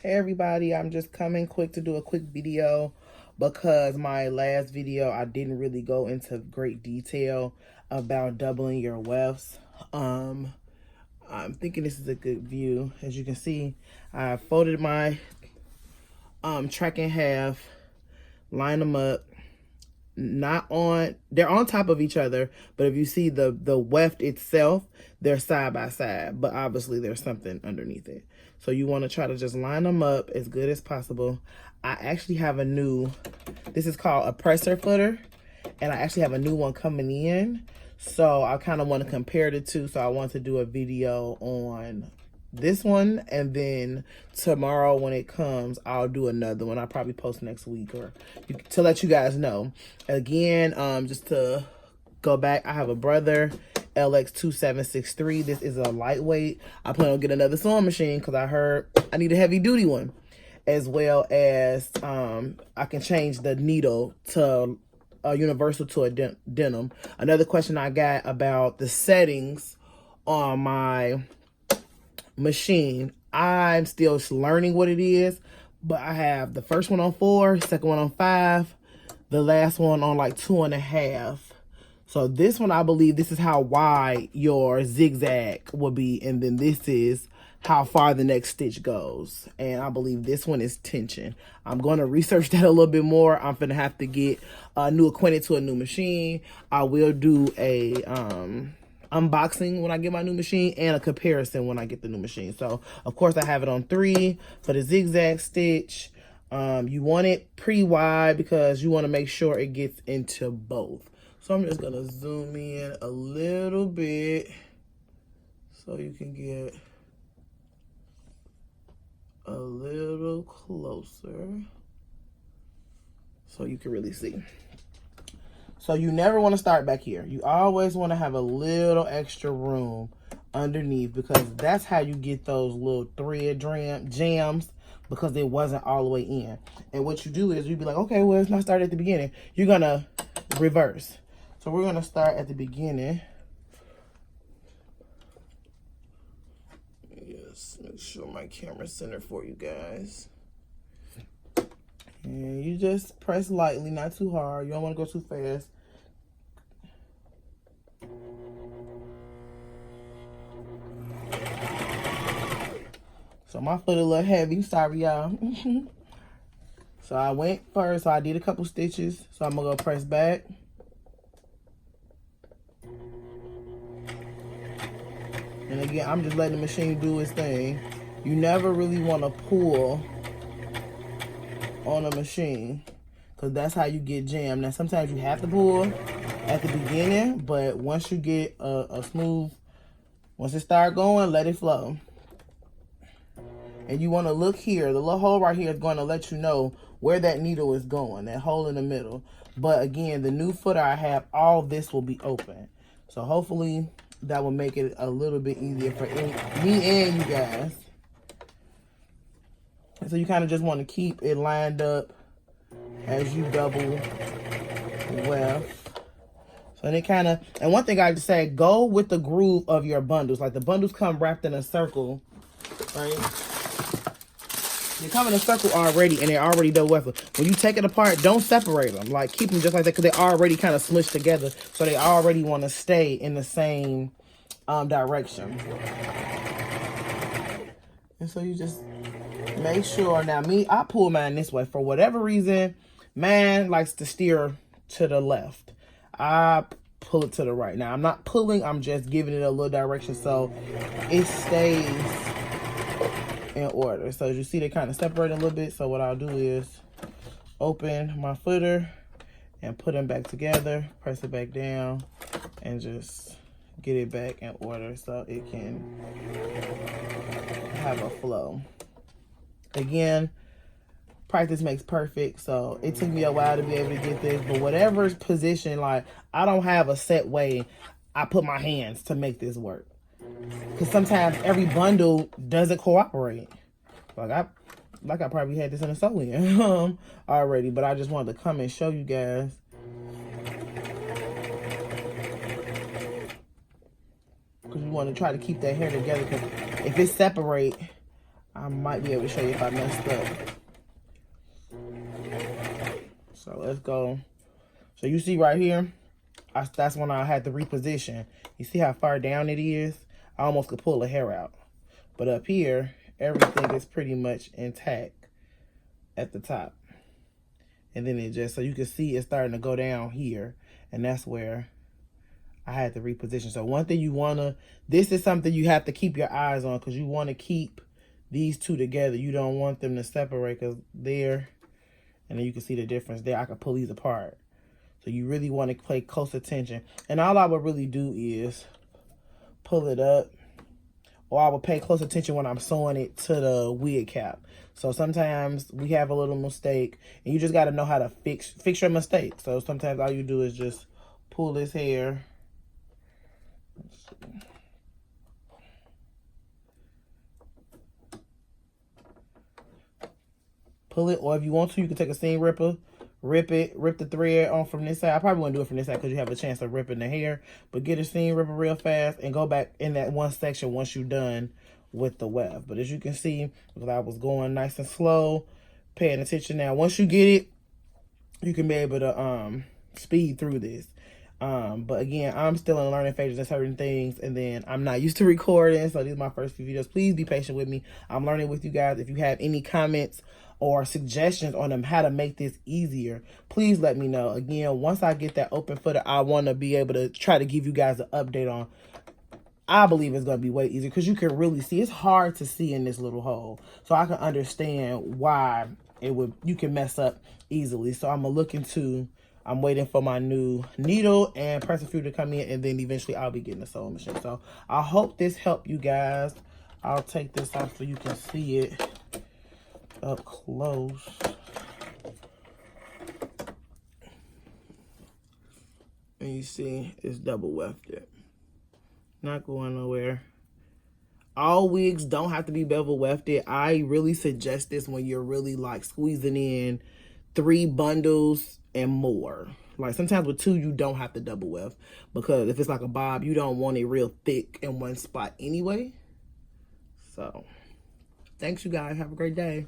Hey everybody, I'm just coming quick to do a quick video because my last video I didn't really go into great detail about doubling your wefts. I'm thinking this is a good view. As you can see, I folded my track in half, line them up. They're on top of each other, but if you see the weft itself, they're side by side, but obviously there's something underneath it. So you want to try to just line them up as good as possible. I actually have this is called a presser footer, and I actually have a new one coming in. So I kind of want to compare the two. So I want to do a video on this one, and then tomorrow when it comes, I'll do another one. I'll probably post next week to let you guys know. Again, just to go back, I have a Brother LX2763. This is a lightweight. I plan on getting another sewing machine because I heard I need a heavy duty one, as well as I can change the needle to a universal to a denim. Another question I got about the settings on my machine, I'm still learning what it is, but I have the first one on 4, second one on 5, the last one on like 2.5. So this one, I believe this is how wide your zigzag will be, and then this is how far the next stitch goes. And I believe this one is tension. I'm going to research that a little bit more. I'm gonna have to get acquainted to a new machine. I will do a unboxing when I get my new machine and a comparison when I get the new machine. So of course I have it on 3 for the zigzag stitch. You want it pretty wide because you want to make sure it gets into both. So I'm just gonna zoom in a little bit so you can get a little closer so you can really see. So you never want to start back here. You always want to have a little extra room underneath, because that's how you get those little thread jams, because it wasn't all the way in. And what you do is you'd be like, okay, well, it's not started at the beginning. You're going to reverse. So we're going to start at the beginning. Just make sure my camera's centered for you guys. And you just press lightly, not too hard. You don't want to go too fast. So my foot a little heavy, sorry y'all. So I went first, so I did a couple stitches. So I'm gonna go press back. And again, I'm just letting the machine do its thing. You never really want to pull on a machine, because that's how you get jammed. Now sometimes you have to pull at the beginning, but once you get a smooth, once it start going, let it flow. And you want to look here. The little hole right here is going to let you know where that needle is going, that hole in the middle. But again, the new footer I have, all this will be open. So hopefully that will make it a little bit easier for me and you guys. And so you kind of just want to keep it lined up as you double weft. So they kind of, and one thing I just say, go with the groove of your bundles. Like the bundles come wrapped in a circle, right? They come in a circle already, and they're already double wefted. When you take it apart, don't separate them. Like, keep them just like that, because they already kind of smushed together. So they already want to stay in the same direction. And so you just make sure. Now, I pull mine this way. For whatever reason, mine likes to steer to the left. I pull it to the right. Now, I'm not pulling. I'm just giving it a little direction so it stays in order. So as you see, they kind of separate a little bit. So what I'll do is open my footer and put them back together, press it back down, and just get it back in order so it can have a flow. Again, practice makes perfect. So it took me a while to be able to get this, but whatever position, like I don't have a set way I put my hands to make this work. Because sometimes every bundle doesn't cooperate. Like I probably had this in a sew-in already, but I just wanted to come and show you guys. Because you want to try to keep that hair together, because if it separate, I might be able to show you if I messed up. So let's go. So you see right here, that's when I had to reposition. You see how far down it is? I almost could pull a hair out. But up here, everything is pretty much intact at the top. And then it just, so you can see it's starting to go down here. And that's where I had to reposition. So one thing you want to, this is something you have to keep your eyes on, because you want to keep these two together. You don't want them to separate, because there, and then you can see the difference there. I can pull these apart. So you really want to pay close attention. And all I would really do is pull it up, or I would pay close attention when I'm sewing it to the wig cap. So sometimes we have a little mistake, and you just got to know how to fix your mistake. So sometimes all you do is just pull this hair. Let's see. Pull it, or if you want to, you can take a seam ripper, rip the thread on from this side. I probably wouldn't do it from this side because you have a chance of ripping the hair, but get a seam ripper real fast and go back in that one section once you're done with the weft. But as you can see, because I was going nice and slow, paying attention. Now once you get it, you can be able to speed through this. But again, I'm still in learning phases of certain things, and then I'm not used to recording, so these are my first few videos. Please be patient with me. I'm learning with you guys. If you have any comments or suggestions on them how to make this easier, please let me know. Again, once I get that open footer, I want to be able to try to give you guys an update on. I believe it's going to be way easier, because you can really see. It's hard to see in this little hole, so I can understand why you can mess up easily. So I'm I'm waiting for my new needle and pressing few to come in, and then eventually I'll be getting a sewing machine. So I hope this helped you guys. I'll take this off so you can see it up close. And you see it's double wefted. Not going nowhere. All wigs don't have to be bevel wefted. I really suggest this when you're really like squeezing in 3 bundles and more. Like sometimes with 2, you don't have to double weft, because if it's like a bob, you don't want it real thick in one spot anyway. So thanks, you guys. Have a great day.